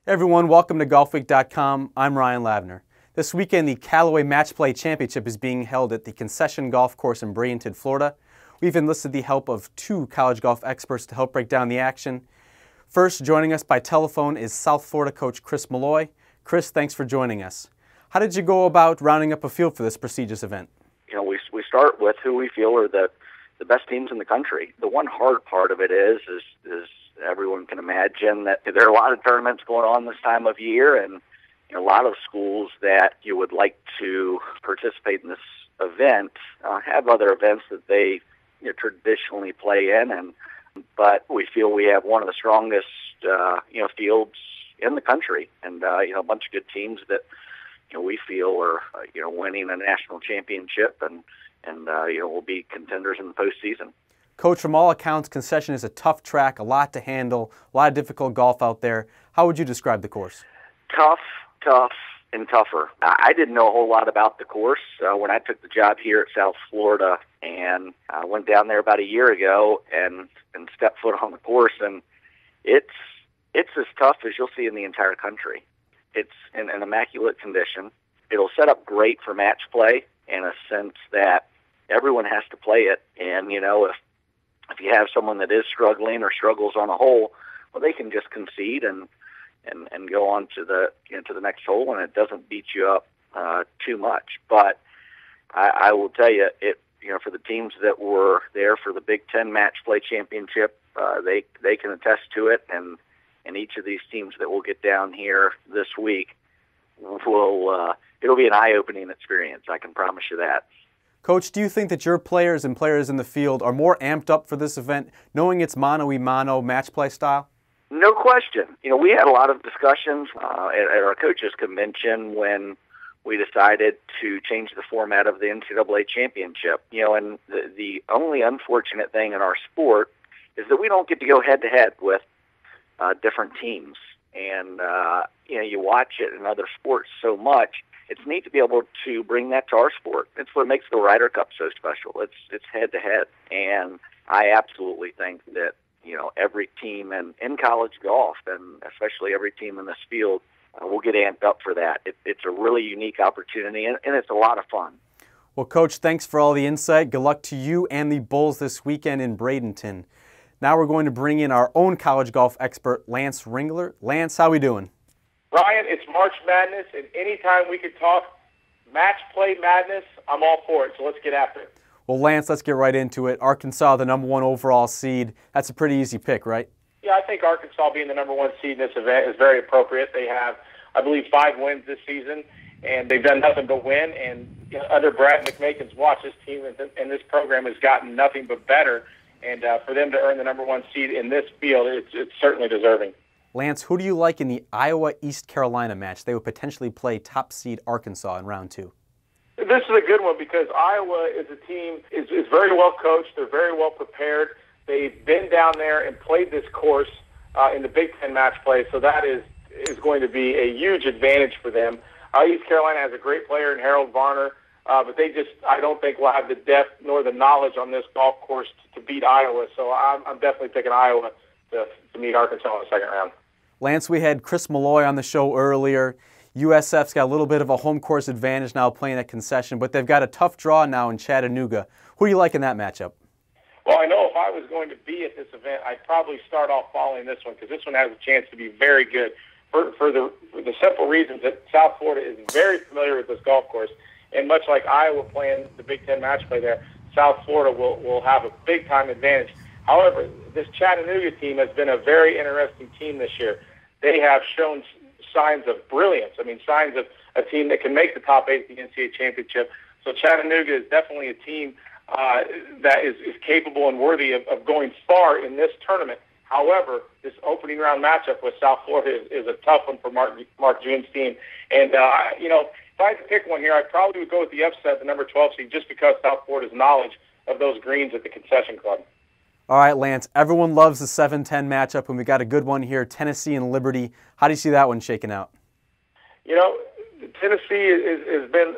Hey everyone, welcome to Golfweek.com. I'm Ryan Lavner. This weekend, the Callaway Match Play Championship is being held at the Concession Golf Course in Bradenton, Florida. We've enlisted the help of two college golf experts to help break down the action. First, joining us by telephone is South Florida coach Chris Malloy. Chris, thanks for joining us. How did you go about rounding up a field for this prestigious event? We start with who we feel are the best teams in the country. The one hard part of it is everyone can imagine that there are a lot of tournaments going on this time of year, and a lot of schools that you would like to participate in this event have other events that they traditionally play in, but we feel we have one of the strongest fields in the country, and a bunch of good teams that we feel are winning a national championship and will be contenders in the postseason. Coach, from all accounts, Concession is a tough track, a lot to handle, a lot of difficult golf out there. How would you describe the course? Tough, and tougher. I didn't know a whole lot about the course when I took the job here at South Florida, and I went down there about a year ago and stepped foot on the course, and it's as tough as you'll see in the entire country. It's in an immaculate condition. It'll set up great for match play in a sense that everyone has to play it, and if you have someone that is struggling or struggles on a hole, well, they can just concede and go on to the to the next hole, and it doesn't beat you up too much. But I will tell you, for the teams that were there for the Big Ten Match Play Championship, they can attest to it, and each of these teams that will get down here this week it'll be an eye-opening experience. I can promise you that. Coach, do you think that your players and players in the field are more amped up for this event, knowing it's mano-a-mano match play style? No question. We had a lot of discussions at our coaches' convention when we decided to change the format of the NCAA championship. And the only unfortunate thing in our sport is that we don't get to go head-to-head with different teams. And, you watch it in other sports so much. It's neat to be able to bring that to our sport. It's what makes the Ryder Cup so special. It's head-to-head. And I absolutely think that, every team in college golf, and especially every team in this field, will get amped up for that. It's a really unique opportunity, and it's a lot of fun. Well, Coach, thanks for all the insight. Good luck to you and the Bulls this weekend in Bradenton. Now we're going to bring in our own college golf expert, Lance Ringler. Lance, how we doing? Ryan, it's March Madness, and anytime we could talk match play madness, I'm all for it, so let's get after it. Well, Lance, let's get right into it. Arkansas, the #1 overall seed. That's a pretty easy pick, right? Yeah, I think Arkansas being the #1 seed in this event is very appropriate. They have, I believe, 5 wins this season, and they've done nothing but win. And under Brad McMakin's watch, this team and this program has gotten nothing but better. And for them to earn the #1 seed in this field, it's certainly deserving. Lance, who do you like in the Iowa-East Carolina match? They would potentially play top seed Arkansas in round 2. This is a good one because Iowa is a team is very well coached. They're very well prepared. They've been down there and played this course in the Big Ten match play, so that is going to be a huge advantage for them. East Carolina has a great player in Harold Varner, but I don't think will have the depth nor the knowledge on this golf course to beat Iowa. So I'm definitely picking Iowa to meet Arkansas in the second round. Lance, we had Chris Malloy on the show earlier. USF's got a little bit of a home course advantage now playing at Concession, but they've got a tough draw now in Chattanooga. Who do you like in that matchup? Well, I know if I was going to be at this event, I'd probably start off following this one because this one has a chance to be very good for the simple reasons that South Florida is very familiar with this golf course. And much like Iowa playing the Big Ten match play there, South Florida will have a big-time advantage. However, this Chattanooga team has been a very interesting team this year. They have shown signs of brilliance. I mean, signs of a team that can make the top 8 of the NCAA championship. So Chattanooga is definitely a team that is capable and worthy of going far in this tournament. However, this opening round matchup with South Florida is a tough one for Mark June's team. And, if I had to pick one here, I probably would go with the upset, the #12 seed, just because South Florida's knowledge of those greens at the Concession Club. All right, Lance, everyone loves the 7-10 matchup, and we got a good one here, Tennessee and Liberty. How do you see that one shaking out? Tennessee has been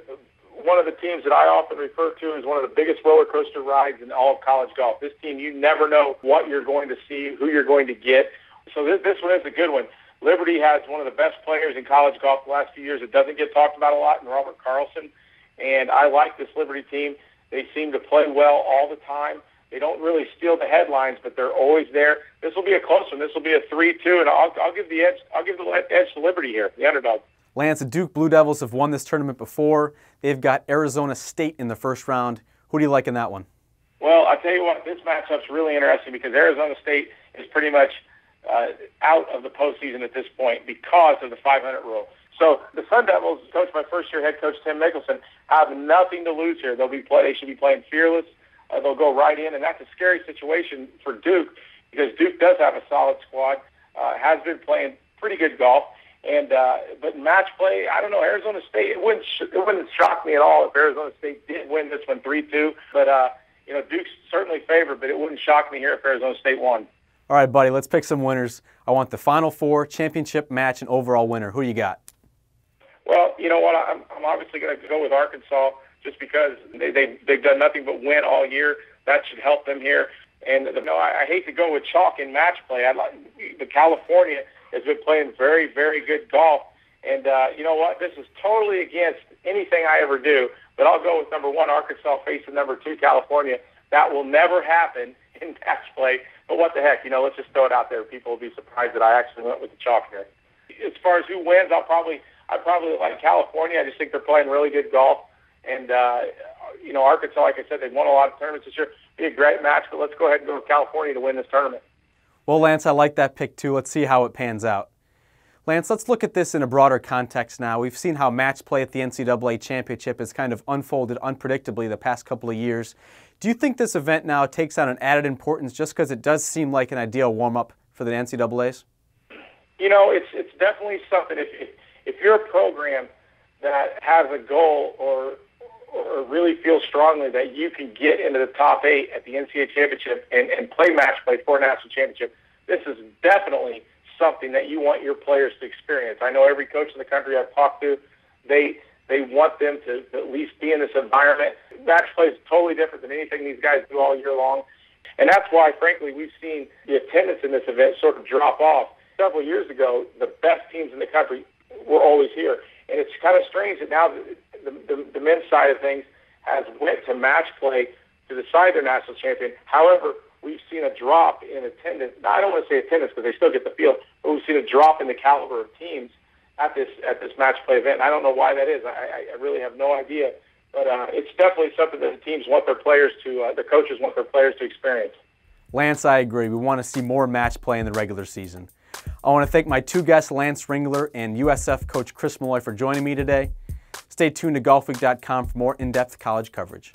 one of the teams that I often refer to as one of the biggest roller coaster rides in all of college golf. This team, you never know what you're going to see, who you're going to get. So this one is a good one. Liberty has one of the best players in college golf the last few years. It doesn't get talked about a lot in Robert Carlson, and I like this Liberty team. They seem to play well all the time. They don't really steal the headlines, but they're always there. This will be a close one. This will be a 3-2, and I'll give the edge. I'll give the edge to Liberty here, the underdog. Lance, the Duke Blue Devils have won this tournament before. They've got Arizona State in the first round. Who do you like in that one? Well, I'll tell you what, this matchup's really interesting because Arizona State is pretty much out of the postseason at this point because of the 500 rule. So the Sun Devils, coached by first-year head coach Tim Mickelson, have nothing to lose here. They should be playing fearless. They'll go right in, and that's a scary situation for Duke because Duke does have a solid squad, has been playing pretty good golf. And but in match play, I don't know, Arizona State, it wouldn't shock me at all if Arizona State did win this one 3-2. But, Duke's certainly favored, but it wouldn't shock me here if Arizona State won. All right, buddy, let's pick some winners. I want the Final Four, championship match, and overall winner. Who do you got? Well, you know what, I'm obviously going to go with Arkansas just because they've done nothing but win all year. That should help them here. And I hate to go with chalk in match play. The California has been playing very, very good golf. And you know what? This is totally against anything I ever do. But I'll go with number 1, Arkansas, facing number 2, California. That will never happen in match play. But what the heck? Let's just throw it out there. People will be surprised that I actually went with the chalk here. As far as who wins, I probably like California. I just think they're playing really good golf. And, Arkansas, like I said, they've won a lot of tournaments this year. Be a great match, but let's go ahead and go with California to win this tournament. Well, Lance, I like that pick too. Let's see how it pans out. Lance, let's look at this in a broader context now. We've seen how match play at the NCAA Championship has kind of unfolded unpredictably the past couple of years. Do you think this event now takes on an added importance just because it does seem like an ideal warm-up for the NCAAs? It's definitely something. If you're a program that has a goal or really feels strongly that you can get into the top 8 at the NCAA Championship and play match play for a national championship, this is definitely something that you want your players to experience. I know every coach in the country I've talked to, they want them to at least be in this environment. Match play is totally different than anything these guys do all year long. And that's why, frankly, we've seen the attendance in this event sort of drop off. Several years ago, the best teams in the country were always here. And it's kind of strange that now the men's side of things has went to match play to decide their national champion. However, we've seen a drop in attendance. Now, I don't want to say attendance because they still get the field, but we've seen a drop in the caliber of teams at this match play event. And I don't know why that is. I really have no idea. But it's definitely something that the teams want their players to, the coaches want their players to experience. Lance, I agree. We want to see more match play in the regular season. I want to thank my 2 guests, Lance Ringler and USF coach Chris Malloy, for joining me today. Stay tuned to Golfweek.com for more in-depth college coverage.